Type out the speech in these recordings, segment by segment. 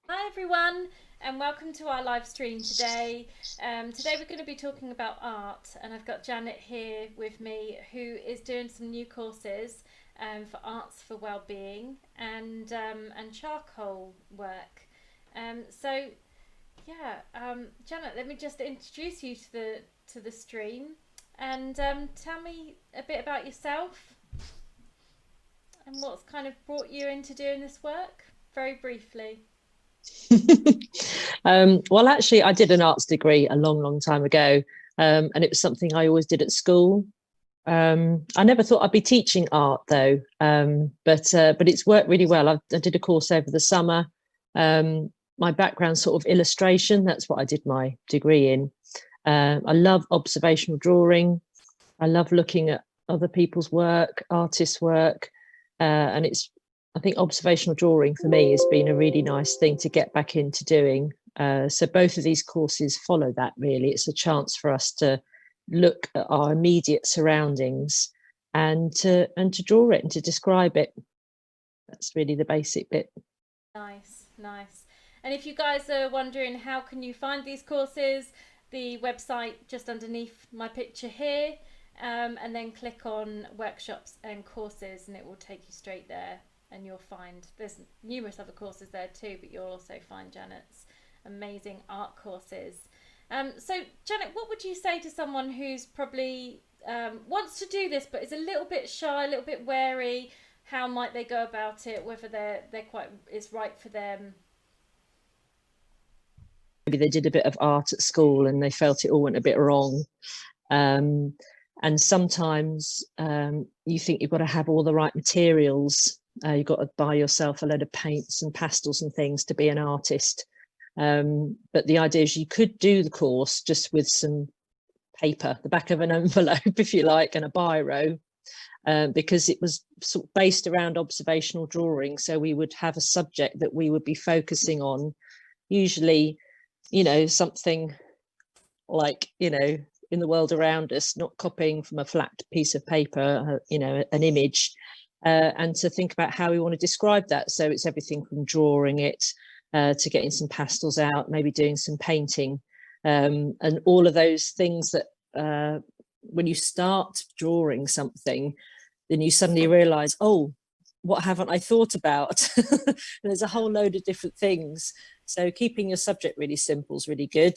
Hi everyone, and welcome to our live stream today. Today we're going to be talking about art, and I've got Janet here with me, who is doing some new courses for arts for well-being and charcoal work. So yeah, Janet, let me just introduce you to the stream, and tell me a bit about yourself and what's kind of brought you into doing this work, very briefly. Well, actually, I did an arts degree a long, long time ago, and it was something I always did at school. I never thought I'd be teaching art though, but it's worked really well. I did a course over the summer. My background sort of illustration. That's what I did my degree in. I love observational drawing. I love looking at other people's work, artists' work, and it's. I think observational drawing for me has been a really nice thing to get back into doing. So both of these courses follow that. Really, it's a chance for us to look at our immediate surroundings and to draw it and to describe it. That's really the basic bit. Nice, nice. And if you guys are wondering how can you find these courses, the website just underneath my picture here, and then click on workshops and courses, and it will take you straight there. And you'll find there's numerous other courses there too, but you'll also find Janet's amazing art courses. So, Janet, what would you say to someone who's probably wants to do this but is a little bit shy, a little bit wary? How might they go about it? Whether they're quite is right for them? Maybe they did a bit of art at school and they felt it all went a bit wrong. Um, and sometimes you think you've got to have all the right materials. You've got to buy yourself a load of paints and pastels and things to be an artist. But the idea is you could do the course just with some paper, the back of an envelope, if you like, and a biro, because it was sort of based around observational drawing. So we would have a subject that we would be focusing on, usually, something like, in the world around us, not copying from a flat piece of paper, an image, and to think about how we want to describe that. So it's everything from drawing it to getting some pastels out, maybe doing some painting, and all of those things that when you start drawing something, then you suddenly realize, oh, what haven't I thought about? There's a whole load of different things. So keeping your subject really simple is really good,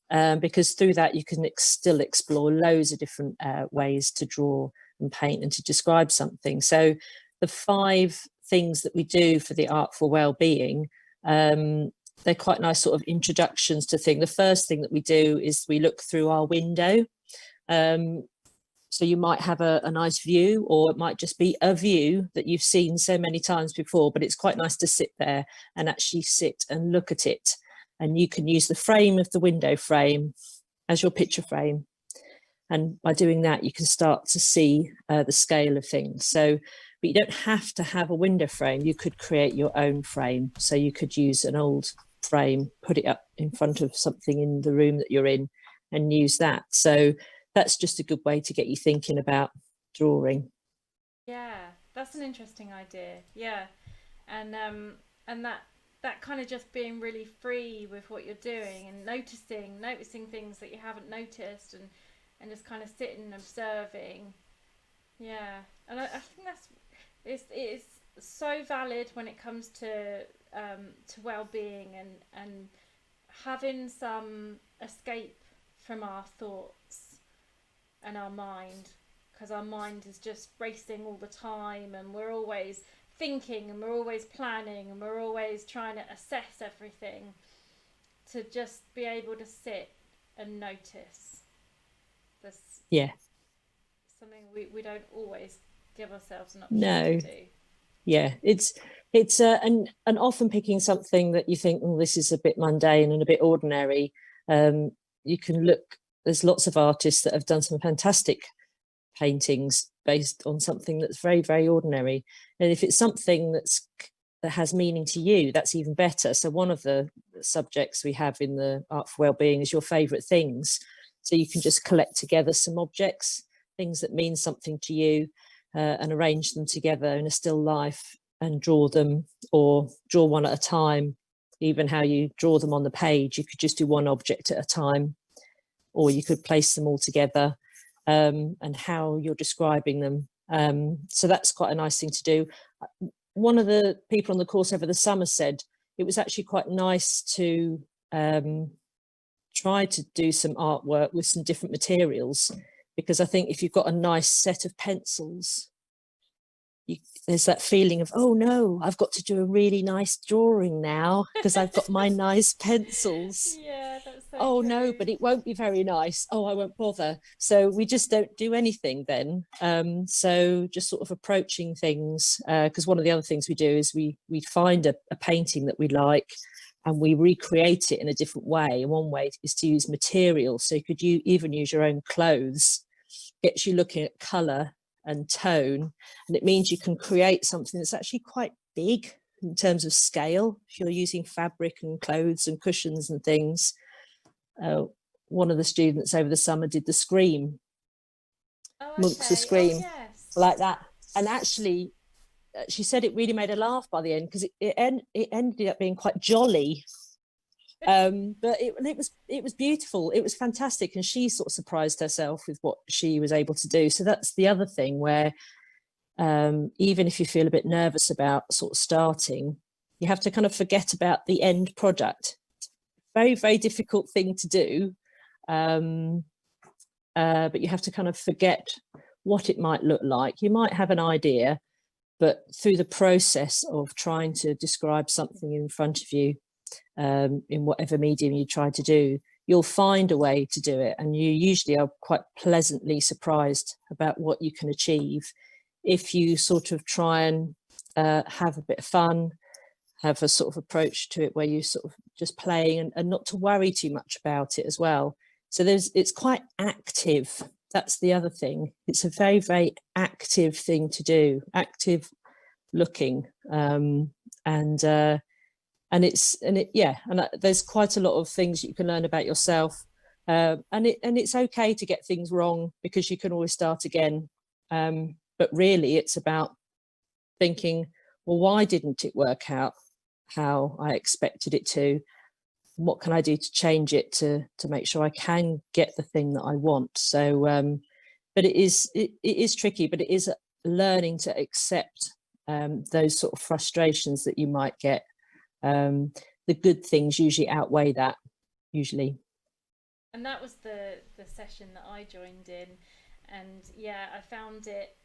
because through that you can still explore loads of different ways to draw and paint and to describe something. So the 5 things that we do for the art for well-being, they're quite nice sort of introductions to things. The first thing that we do is we look through our window. So you might have a nice view, or it might just be a view that you've seen so many times before, but it's quite nice to sit there and actually sit and look at it. And you can use the frame of the window frame as your picture frame. And by doing that, you can start to see the scale of things. So, but you don't have to have a window frame. You could create your own frame. So you could use an old frame, put it up in front of something in the room that you're in, and use that. So that's just a good way to get you thinking about drawing. Yeah, that's an interesting idea. Yeah, and that kind of just being really free with what you're doing and noticing things that you haven't noticed and just kind of sitting and observing. Yeah, and I think it is so valid when it comes to well-being and having some escape from our thoughts and our mind, because our mind is just racing all the time and we're always thinking and we're always planning and we're always trying to assess everything. To just be able to sit and notice this, Yeah. something we don't always give ourselves an option to No. do. Yeah. It's and often picking something that you think, oh, this is a bit mundane and a bit ordinary. Um, you can look. There's lots of artists that have done some fantastic paintings based on something that's very, very ordinary. And if it's something that has meaning to you, that's even better. So one of the subjects we have in the art for wellbeing is your favorite things. So you can just collect together some objects, things that mean something to you, and arrange them together in a still life and draw them, or draw one at a time. even how you draw them on the page. You could just do one object at a time, or you could place them all together, and how you're describing them. So that's quite a nice thing to do. One of the people on the course over the summer said it was actually quite nice to try to do some artwork with some different materials, because I think if you've got a nice set of pencils, there's that feeling of, oh no, I've got to do a really nice drawing now because I've got my nice pencils. Yeah, that's so Oh true. no, but it won't be very nice. Oh, I won't bother. So we just don't do anything then. So just sort of approaching things, because one of the other things we do is we find a painting that we like and we recreate it in a different way. And one way is to use material. So you even use your own clothes. Gets you looking at colour and tone, and it means you can create something that's actually quite big in terms of scale if you're using fabric and clothes and cushions and things. One of the students over the summer did the Scream. Oh, Monk's The okay. Scream, Oh, yes. like that. And actually she said it really made her laugh by the end, because it ended up being quite jolly. But it was beautiful. It was fantastic, and she sort of surprised herself with what she was able to do. So that's the other thing where, even if you feel a bit nervous about sort of starting, you have to kind of forget about the end product. Very, very difficult thing to do, but you have to kind of forget what it might look like. You might have an idea, but through the process of trying to describe something in front of you, in whatever medium you try to do, you'll find a way to do it, and you usually are quite pleasantly surprised about what you can achieve if you sort of try and have a bit of fun, have a sort of approach to it where you sort of just playing, and not to worry too much about it as well. So it's quite active. That's the other thing. It's a very, very active thing to do, active looking, and there's quite a lot of things you can learn about yourself, and it's okay to get things wrong, because you can always start again. But really, it's about thinking, well, why didn't it work out how I expected it to? What can I do to change it to make sure I can get the thing that I want? So, but it is tricky, but it is learning to accept those sort of frustrations that you might get. The good things usually outweigh that, usually. And that was the session that I joined in, and yeah, I found it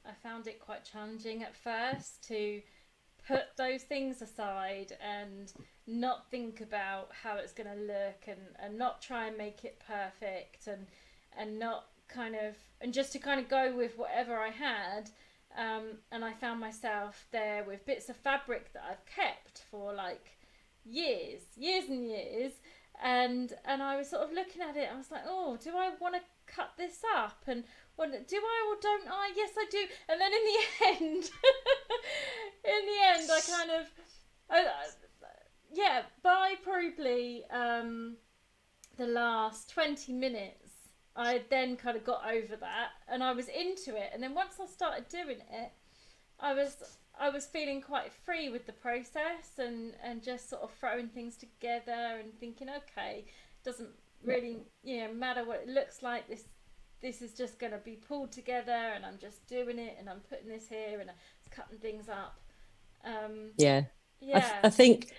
quite challenging at first to put those things aside and not think about how it's going to look, and not try and make it perfect, and not kind of, and just to kind of go with whatever I had. And I found myself there with bits of fabric that I've kept for like years and years, and I was sort of looking at it. I was like, oh, do I want to cut this up? And do I or don't I? Yes, I do. And then in the end, I kind of, yeah, by probably the last 20 minutes, I then kind of got over that, and I was into it. And then once I started doing it, I was feeling quite free with the process, and just sort of throwing things together and thinking, okay, doesn't really matter what it looks like. This is just going to be pulled together, and I'm just doing it, and I'm putting this here, and I'm cutting things up. Yeah. I think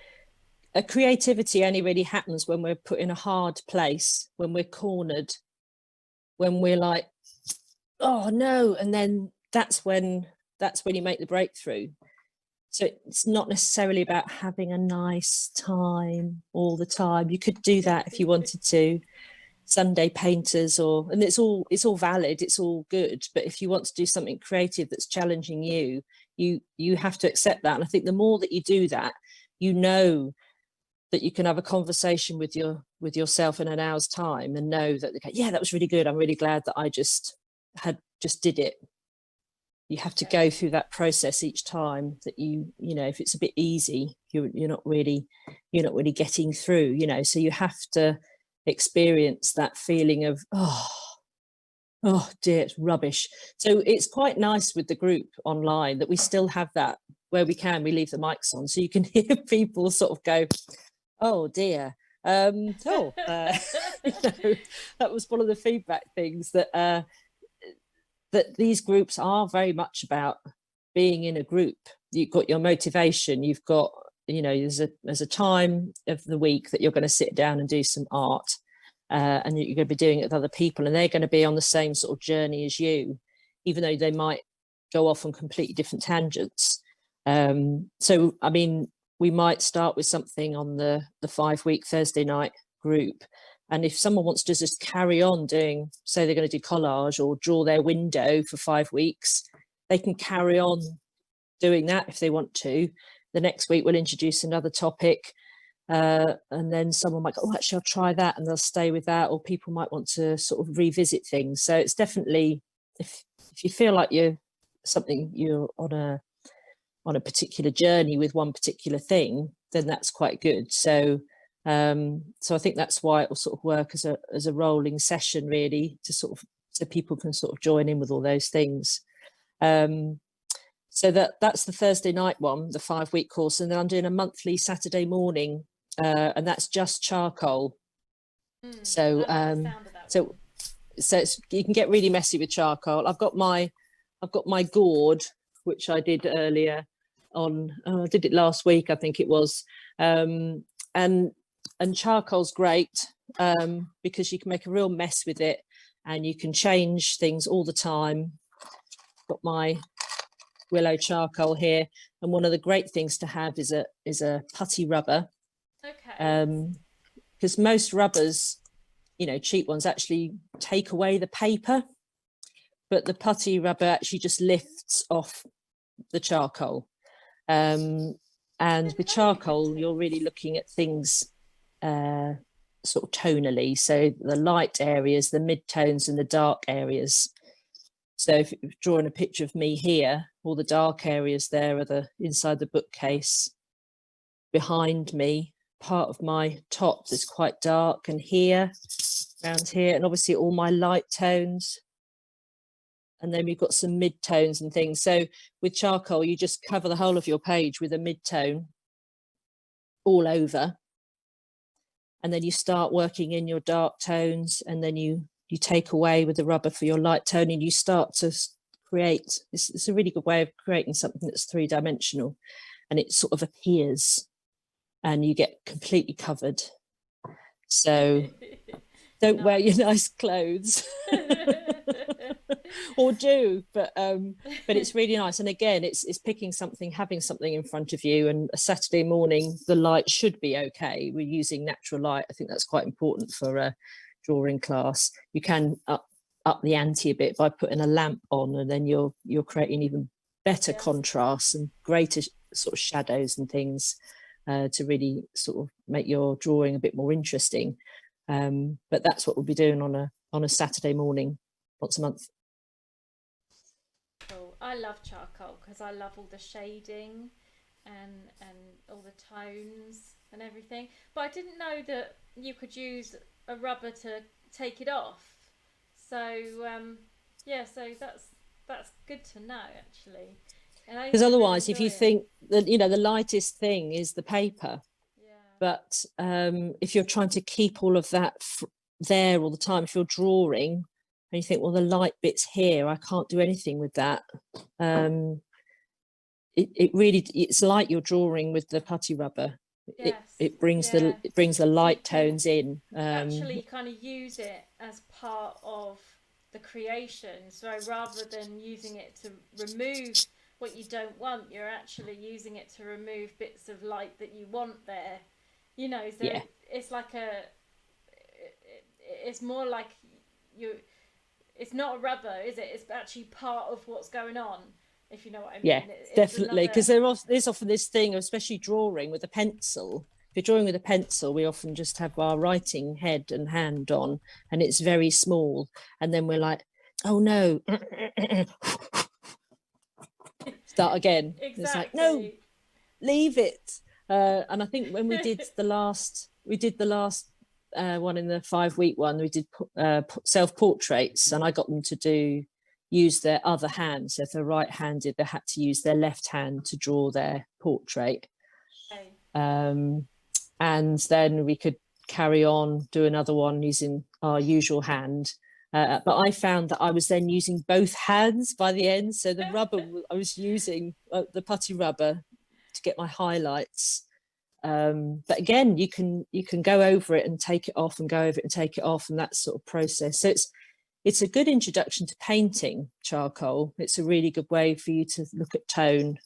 a creativity only really happens when we're put in a hard place, when we're cornered, when we're like, oh no, and then that's when you make the breakthrough. So it's not necessarily about having a nice time all the time. You could do that if you wanted to. Sunday painters, and it's all valid, it's all good. But if you want to do something creative that's challenging you, you have to accept that. And I think the more that you do that, you know that you can have a conversation with yourself in an hour's time and know that, okay, yeah, that was really good. I'm really glad that I just did it. You have to go through that process each time. That if it's a bit easy, you're not really getting through. So you have to experience that feeling of oh dear, it's rubbish. So it's quite nice with the group online that we still have that, where we leave the mics on, so you can hear people sort of go, Oh dear. You know, that was one of the feedback things that these groups are very much about being in a group. You've got your motivation, you've got, you know, there's a time of the week that you're going to sit down and do some art, and you're going to be doing it with other people, and they're going to be on the same sort of journey as you, even though they might go off on completely different tangents. So I mean, we might start with something on the 5-week Thursday night group, and if someone wants to just carry on doing, say they're going to do collage or draw their window for 5 weeks, they can carry on doing that if they want to. The next week we'll introduce another topic, and then someone might go, oh, actually I'll try that, and they'll stay with that, or people might want to sort of revisit things. So it's definitely, if you feel like you're on a particular journey with one particular thing, then that's quite good. So so I think that's why it will sort of work as a rolling session, really, to sort of, so people can sort of join in with all those things. So that's the Thursday night one, the 5-week course, and then I'm doing a monthly Saturday morning, and that's just charcoal. So I like the sound of that so one. so you can get really messy with charcoal. I've got my gourd, which I did earlier on. I did it last week, I think it was, and charcoal's great, because you can make a real mess with it, and you can change things all the time. Got my willow charcoal here, and one of the great things to have is a putty rubber, Okay. because most rubbers, you know, cheap ones, actually take away the paper, but the putty rubber actually just lifts off the charcoal. And with charcoal, you're really looking at things sort of tonally, so the light areas, the mid-tones, and the dark areas. So if you're drawing a picture of me here, all the dark areas there are the inside the bookcase. Behind me, part of my top is quite dark, and here, around here, and obviously all my light tones. And then we've got some mid-tones and things. So with charcoal, you just cover the whole of your page with a mid-tone all over. And then you start working in your dark tones, and then you take away with the rubber for your light tone, and you start to create, it's a really good way of creating something that's 3-dimensional, and it sort of appears and you get completely covered. So don't wear your nice clothes. Or do, but it's really nice. And again, it's picking something, having something in front of you. And a Saturday morning, the light should be okay. We're using natural light. I think that's quite important for a drawing class. You can up the ante a bit by putting a lamp on, and then you're creating even better contrasts and greater sort of shadows and things, to really sort of make your drawing a bit more interesting. But that's what we'll be doing on a Saturday morning once a month. Cool. I love charcoal because I love all the shading and all the tones and everything. But I didn't know that you could use a rubber to take it off. So yeah, so that's good to know actually. Because otherwise, if you think that, you know, the lightest thing is the paper, but if you're trying to keep all of that there all the time, if you're drawing and you think, well, the light bit's here, I can't do anything with that. It really, it's like you're drawing with the putty rubber. Yes, it brings the light tones in. Actually, kind of use it as part of the creation. So rather than using it to remove what you don't want, you're actually using it to remove bits of light that you want there. You know, so it's like it's more like you. It's not a rubber, is it? It's actually part of what's going on. If you know what I mean. Yeah, definitely. Because there's often this thing, especially drawing with a pencil. If you're drawing with a pencil, we often just have our writing head and hand on, and it's very small. And then we're like, oh no, start again. Exactly. It's like, no, leave it. And I think when we did the last one in the 5-week one, we did self-portraits, and I got them to use their other hand. So if they're right-handed, they had to use their left hand to draw their portrait. Okay. and then we could carry on, do another one using our usual hand. But I found that I was then using both hands by the end. So the rubber, I was using the putty rubber to get my highlights. But again, you can go over it and take it off, and go over it and take it off, and that sort of process. So it's a good introduction to painting, charcoal. It's a really good way for you to look at tone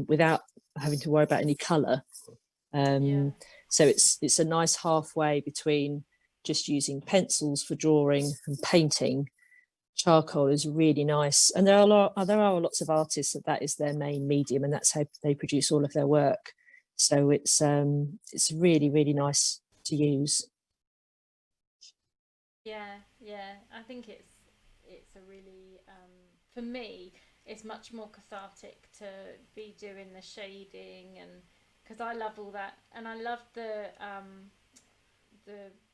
without having to worry about any colour. So it's a nice halfway between just using pencils for drawing and painting. Charcoal is really nice, and there are lots of artists that is their main medium, and that's how they produce all of their work. So it's really, really nice to use. Yeah, I think it's a really for me it's much more cathartic to be doing the shading, and because I love all that, and I love the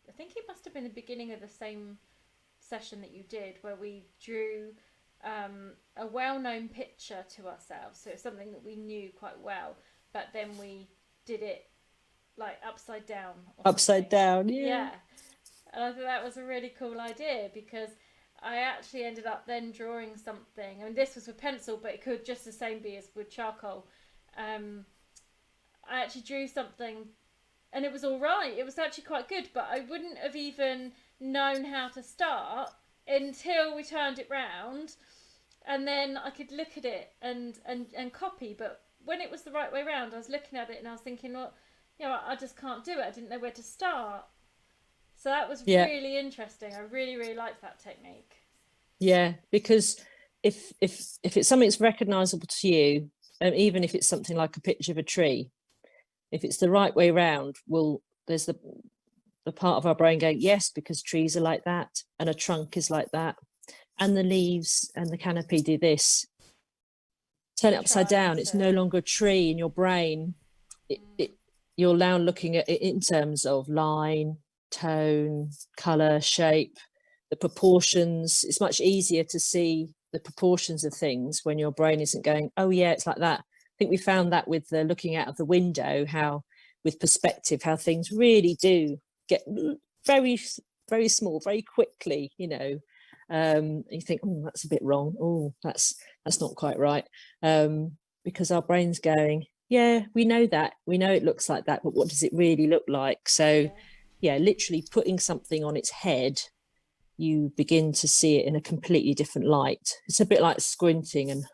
I think it must have been the beginning of the same session that you did where we drew a well-known picture to ourselves, so it's something that we knew quite well, but then we did it like upside down or upside something. down. Yeah, and I thought that was a really cool idea because I actually ended up then drawing something. I mean, this was with pencil, but it could just the same be as with charcoal. Um, I actually drew something and it was all right. It was actually quite good, but I wouldn't have even known how to start until we turned it round, and then I could look at it and copy. But when it was the right way round, I was looking at it and I was thinking, well, I just can't do it. I didn't know where to start. So that was Yeah, really interesting. I really, really liked that technique. yeah, because if it's something that's recognizable to you, even if it's something like a picture of a tree, if it's the right way round, well, there's the part of our brain going, yes, because trees are like that, and a trunk is like that, and the leaves and the canopy do this. Turn it upside Trying down, it's no to. longer a tree in your brain. You're now looking at it in terms of line, tone, color, shape, the proportions. It's much easier to see the proportions of things when your brain isn't going, oh yeah, it's like that. I think we found that with the looking out of the window, how with perspective, how things really do get very, very small, very quickly, you think, oh, that's a bit wrong. Oh, that's not quite right. Because our brain's going, yeah, we know that. We know it looks like that, but what does it really look like? So, Yeah. yeah, literally putting something on its head, you begin to see it in a completely different light. It's a bit like squinting and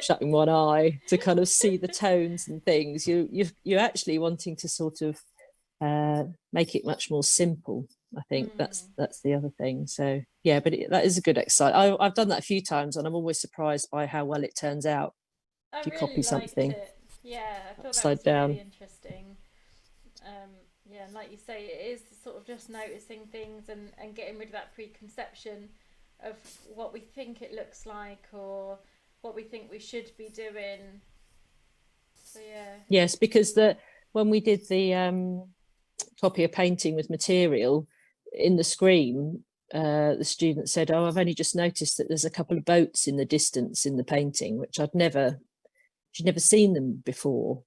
shutting one eye to kind of see the tones and things. You're actually wanting to sort of make it much more simple. I think that's the other thing. So yeah, but that is a good exercise. I've done that a few times, and I'm always surprised by how well it turns out I if you really copy liked something it. Yeah, I thought that upside was really down. interesting. Yeah, and like you say, it is sort of just noticing things and getting rid of that preconception of what we think it looks like or what we think we should be doing. So yeah, Yes, because when we did the copy a painting with material in the screen, the student said, oh, I've only just noticed that there's a couple of boats in the distance in the painting, which she'd never seen them before.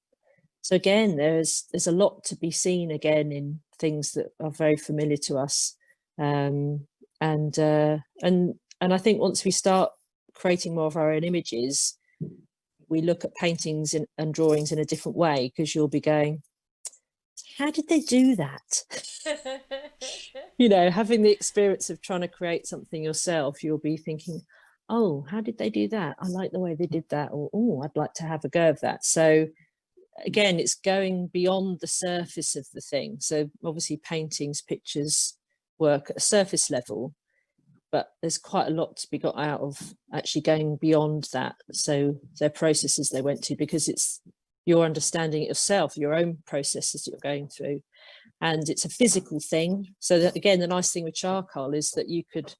So again, there's a lot to be seen again in things that are very familiar to us. And I think once we start creating more of our own images, we look at paintings and drawings in a different way, because you'll be going, how did they do that? Having the experience of trying to create something yourself, you'll be thinking, oh, how did they do that? I like the way they did that. Or, oh, I'd like to have a go of that. So again, it's going beyond the surface of the thing. So obviously paintings, pictures work at a surface level, but there's quite a lot to be got out of actually going beyond that. So their processes they went to, because it's your understanding it yourself, your own processes that you're going through. And it's a physical thing. So that, again, the nice thing with charcoal is that you could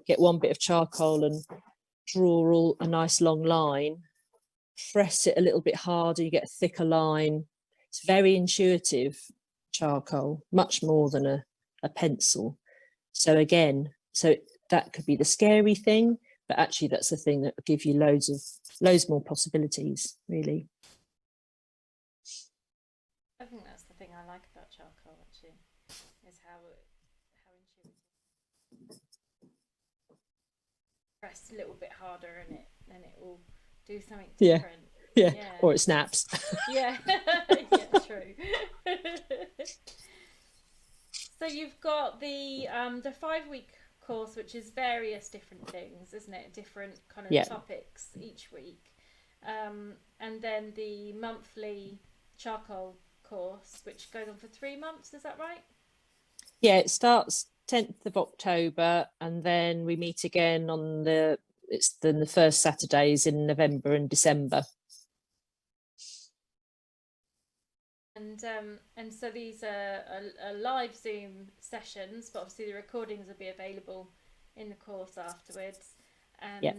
get one bit of charcoal and draw a nice long line, press it a little bit harder, you get a thicker line. It's very intuitive, charcoal, much more than a pencil. So again, that could be the scary thing, but actually that's the thing that will give you loads more possibilities, really. I think that's the press a little bit harder and it will do something Yeah, different. yeah, Yeah. or it snaps. Yeah. Yeah, true. So you've got the 5 week course, which is various different things, isn't it? Different kind of Yeah, topics each week, and then the monthly charcoal course, which goes on for 3 months. Is that right? yeah, it starts 10th of October, and then we meet again on it's the first Saturdays in November and December. And so these are live Zoom sessions, but obviously the recordings will be available in the course afterwards. Yeah,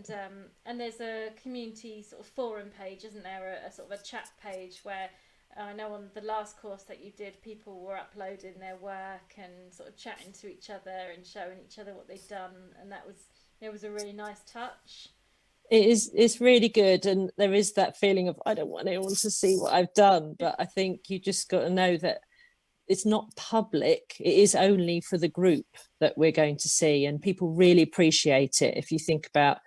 And there's a community sort of forum page, isn't there? A sort of a chat page where I know on the last course that you did, people were uploading their work and sort of chatting to each other and showing each other what they'd done, and it was a really nice touch. it's really good, and there is that feeling of I don't want anyone to see what I've done, but I think you just got to know that it's not public. It is only for the group that we're going to see, and people really appreciate it. If you think about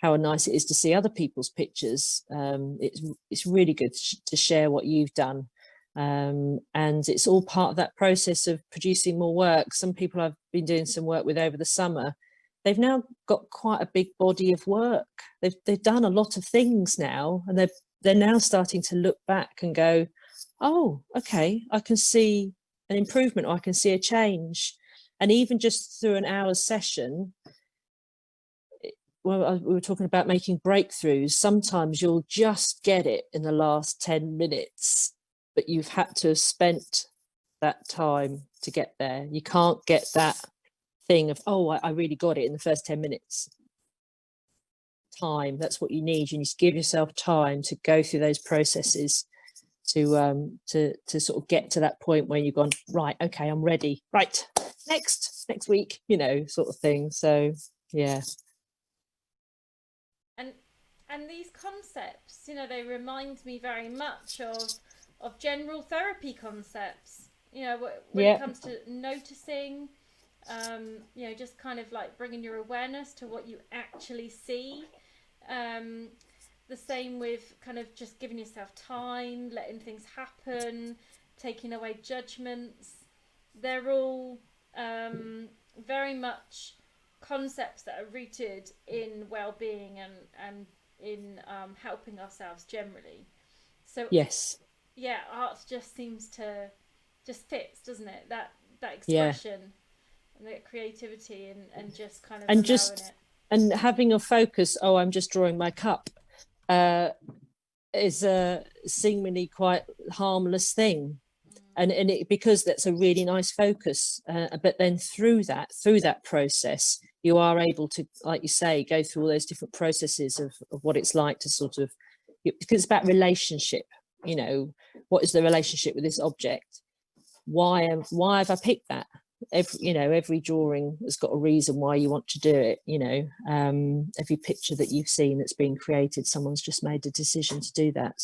how nice it is to see other people's pictures, it's really good to share what you've done, and it's all part of that process of producing more work. Some people I've been doing some work with over the summer, they've now got quite a big body of work. They've done a lot of things now, and they're now starting to look back and go, oh, okay, I can see an improvement, or I can see a change. And even just through an hour's session, well, we were talking about making breakthroughs. Sometimes you'll just get it in the last 10 minutes, but you've had to have spent that time to get there. You can't get that thing of, oh, I really got it in the first 10 minutes. Time, that's what you need. You need to give yourself time to go through those processes to sort of get to that point where you've gone, right, okay, I'm ready. Right, next week, sort of thing. So yeah. and and these concepts, they remind me very much of general therapy concepts, when it Yeah. comes to noticing, just kind of like bringing your awareness to what you actually see. um, the same with kind of just giving yourself time, letting things happen, taking away judgments. They're all very much concepts that are rooted in well-being and in helping ourselves generally. So Yes. yeah, art just seems to just fits, doesn't it? That Yeah. expression and that creativity and just kind of And allowing just it. and having a focus, oh, I'm just drawing my cup, uh is a seemingly quite harmless thing. And it, because that's a really nice focus, but then through that process you are able to, like you say, go through all those different processes of what it's like to sort of, because it's about relationship. What is the relationship with this object? Why have I picked that? Every drawing has got a reason why you want to do it. Every picture that you've seen that's been created, someone's just made a decision to do that.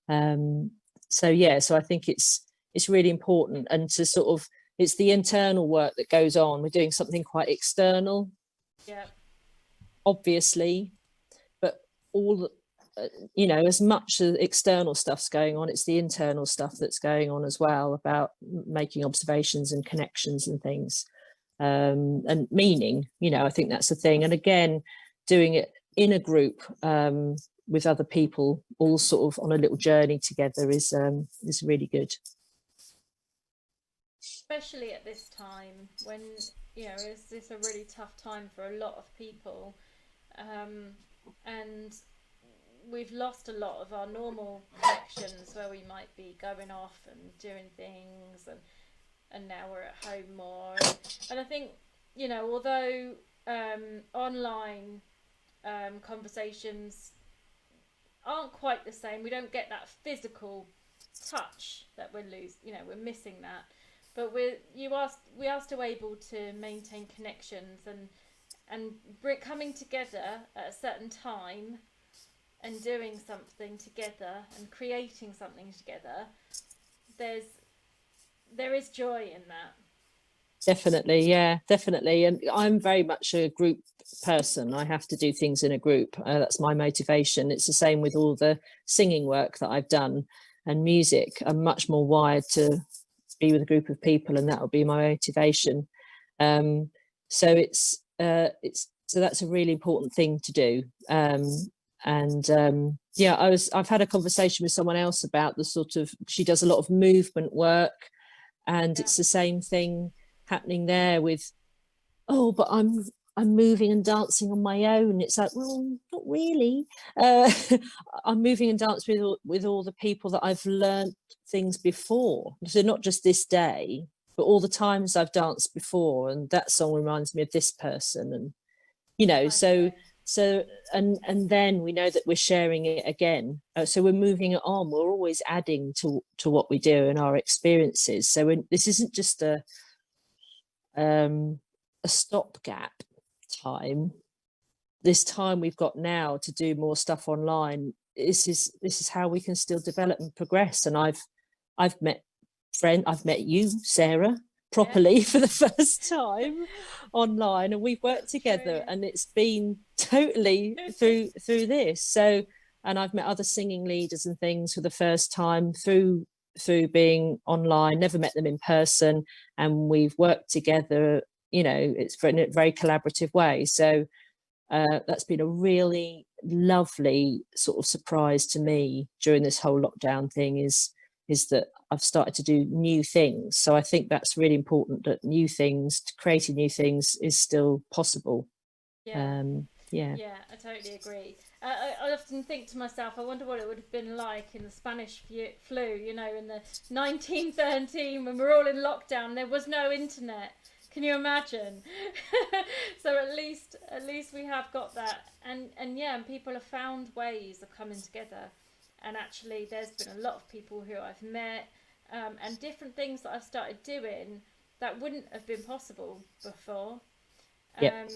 Um so I think it's really important, and to sort of, it's the internal work that goes on. We're doing something quite external, Yeah. obviously, but all as much as external stuff's going on, it's the internal stuff that's going on as well, about making observations and connections and things, and meaning. I think that's the thing. And again, doing it in a group, with other people, all sort of on a little journey together, is really good. Especially at this time when is this a really tough time for a lot of people, um, and we've lost a lot of our normal connections where we might be going off and doing things, and now we're at home more, and I think although online conversations aren't quite the same, we don't get that physical touch that we're missing that, but we are still able to maintain connections and coming together at a certain time and doing something together and creating something together. There is joy in that. Definitely, yeah, definitely. And I'm very much a group person. I have to do things in a group. That's my motivation. It's the same with all the singing work that I've done and music. I'm much more wired to be with a group of people, and that will be my motivation. Um, so it's so that's a really important thing to do. And yeah, I've had a conversation with someone else about the sort of, she does a lot of movement work, and Yeah, it's the same thing happening there with, oh, but I'm moving and dancing on my own. It's like, well, not really. uh, I'm moving and dancing with all the people that I've learned things before, so not just this day, but all the times I've danced before, and that song reminds me of this person, and so totally. so and then we know that we're sharing it again, so we're moving it on, we're always adding to what we do and our experiences. So this isn't just um a stopgap time. This time we've got now to do more stuff online, this is how we can still develop and progress. And I've met you, Sarah, properly Yes, for the first time online, and we've worked that's together, true. and it's been totally through this. So, and I've met other singing leaders and things for the first time through being online, never met them in person, and we've worked together, it's in a very collaborative way. So that's been a really lovely sort of surprise to me during this whole lockdown thing, is that I've started to do new things. So I think that's really important, that new things, creating new things, is still possible. Yeah. Yeah. Yeah, I totally agree. I often think to myself, I wonder what it would have been like in the Spanish flu, in the 1913 when we're all in lockdown. There was no internet. Can you imagine? So at least we have got that, and yeah, and people have found ways of coming together. And actually, there's been a lot of people who I've met, and different things that I've started doing that wouldn't have been possible before. Yep. Um,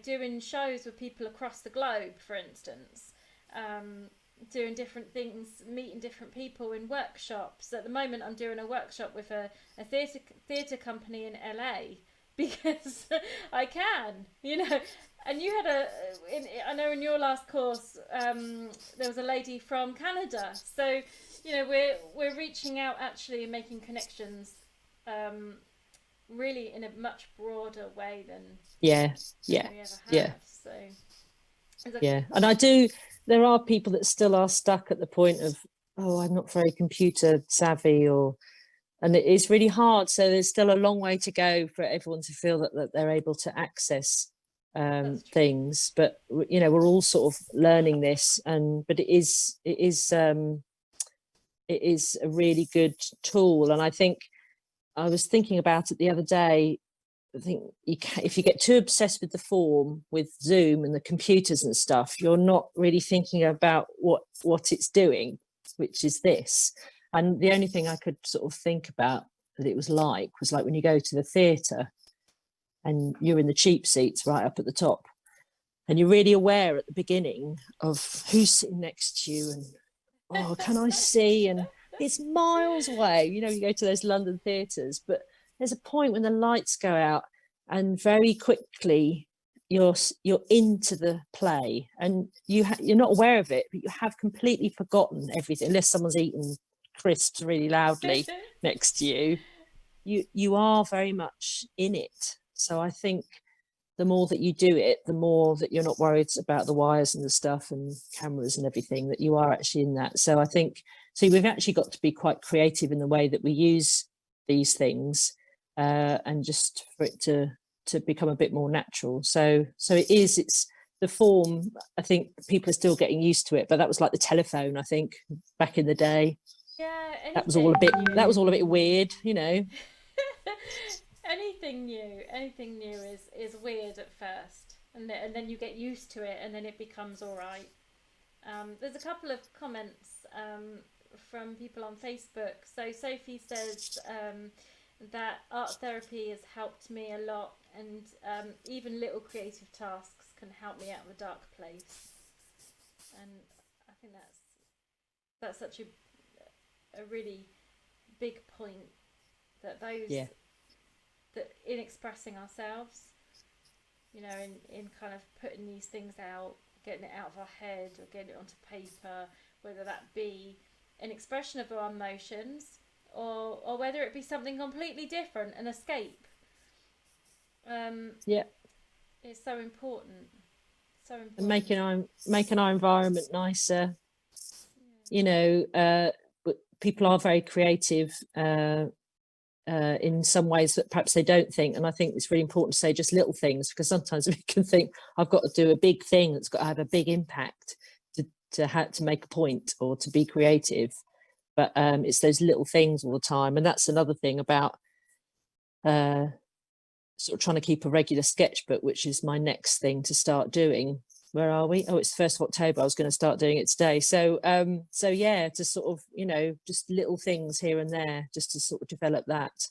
doing shows with people across the globe, for instance, um, doing different things, meeting different people in workshops. At the moment, I'm doing a workshop with a theatre company in LA because I can, And you had I know in your last course, there was a lady from Canada, so we're reaching out actually and making connections, um, really in a much broader way Yeah. than Yeah. we ever Yeah. have. So it's a, Yeah. And I do, there are people that still are stuck at the point of, oh, I'm not very computer savvy, and it's really hard. So there's still a long way to go for everyone to feel that they're able to access that's true. things. But we're all sort of learning this, but it is a really good tool. And I think, I was thinking about it the other day. I think if you get too obsessed with the form, with Zoom and the computers and stuff, you're not really thinking about what it's doing, which is this. And the only thing I could sort of think about that it was like when you go to the theatre and you're in the cheap seats right up at the top, and you're really aware at the beginning of who's sitting next to you, and oh, can I see? And it's miles away. You go to those London theatres, but there's a point when the lights go out, and very quickly you're into the play, and you're not aware of it, but you have completely forgotten everything, unless someone's eating crisps really loudly next to you. You are very much in it. So I think the more that you do it, the more that you're not worried about the wires and the stuff and cameras and everything, that you are actually in that. So I think, so we've actually got to be quite creative in the way that we use these things, and just for it to become a bit more natural. So it's the form. I think people are still getting used to it, but that was like the telephone, I think, back in the day. Yeah, That was all a bit weird. anything new is weird at first, and then you get used to it, and then it becomes all right. There's a couple of comments, from people on Facebook. So Sophie says, that art therapy has helped me a lot, and even little creative tasks can help me out of a dark place. And I think that's such a really big point, that those Yeah. in expressing ourselves, you know, in kind of putting these things out, getting it out of our head or getting it onto paper, whether that be an expression of our emotions or whether it be something completely different, an escape. Yeah. It's so important. So And important. making our environment nicer. Yeah. You know, but people are very creative in some ways that perhaps they don't think. And I think it's really important to say just little things, because sometimes we can think I've got to do a big thing that's got to have a big impact to make a point or to be creative. But it's those little things all the time. And that's another thing about sort of trying to keep a regular sketchbook, which is my next thing to start doing. Where are we? Oh, it's 1st of October. I was going to start doing it today. So yeah, to sort of, you know, just little things here and there, just to sort of develop that.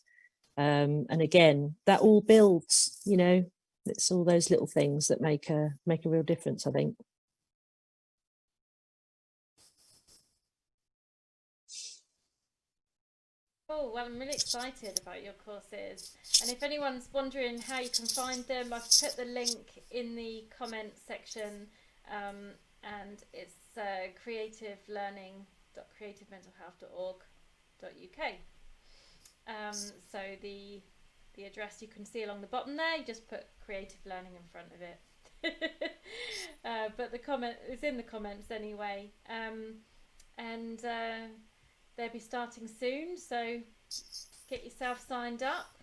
And again, that all builds, you know, it's all those little things that make a real difference, I think. Oh, well, I'm really excited about your courses. And if anyone's wondering how you can find them, I've put the link in the comments section. And it's creativelearning.creativementalhealth.org.uk. So the address you can see along the bottom there, you just put creative learning in front of it. But the comment is in the comments anyway. And they'll be starting soon, so get yourself signed up.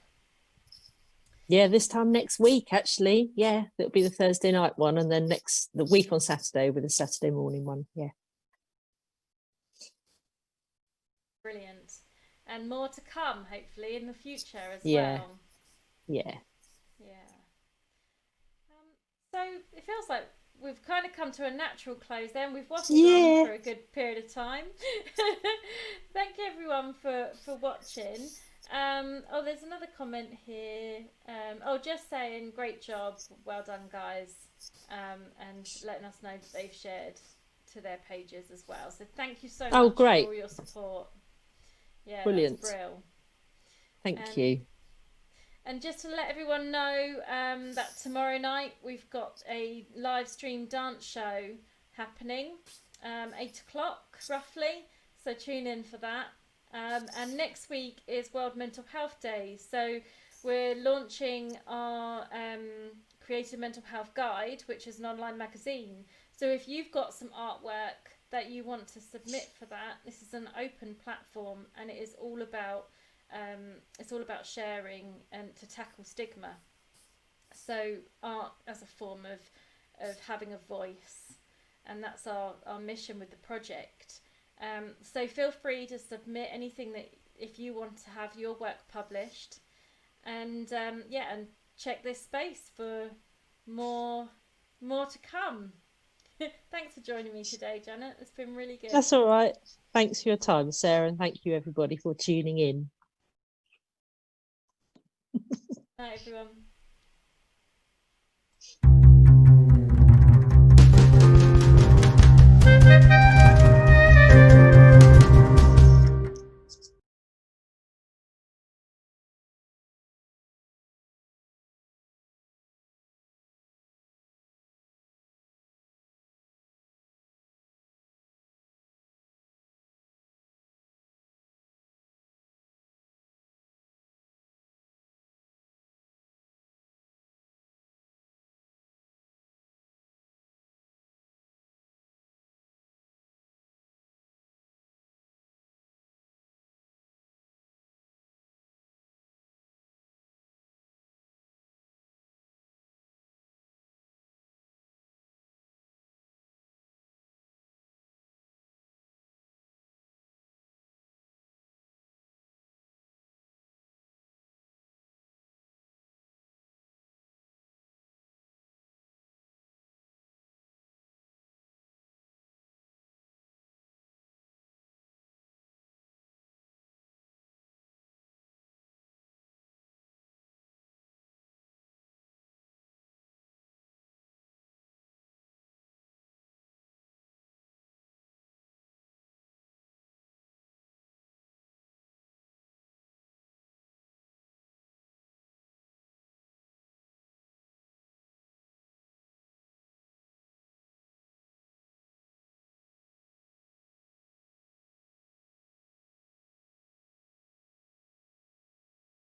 Yeah, this time next week, actually. Yeah, it'll be the Thursday night one, and then the week on Saturday with a Saturday morning one. Yeah. Brilliant. And more to come, hopefully, in the future as Yeah. well. Yeah. Yeah. So it feels like we've kind of come to a natural close then. We've waffled on Yeah. for a good period of time. Thank you everyone for watching. Oh, there's another comment here. Just saying, great job, well done, guys, and letting us know that they've shared to their pages as well. So thank you so Oh, much great. for all your support. Yeah, Brilliant. that's brilliant. Thank you. And just to let everyone know that tomorrow night we've got a live stream dance show happening, 8 o'clock roughly. So tune in for that. And next week is World Mental Health Day. So we're launching our Creative Mental Health Guide, which is an online magazine. So if you've got some artwork that you want to submit for that, this is an open platform, and it is all about sharing and to tackle stigma. So art as a form of having a voice, and that's our mission with the project. So feel free to submit anything that if you want to have your work published, and and check this space for more to come. Thanks for joining me today, Janet. It's been really good. That's all right. Thanks for your time, Sarah, and thank you everybody for tuning in. Night, everyone.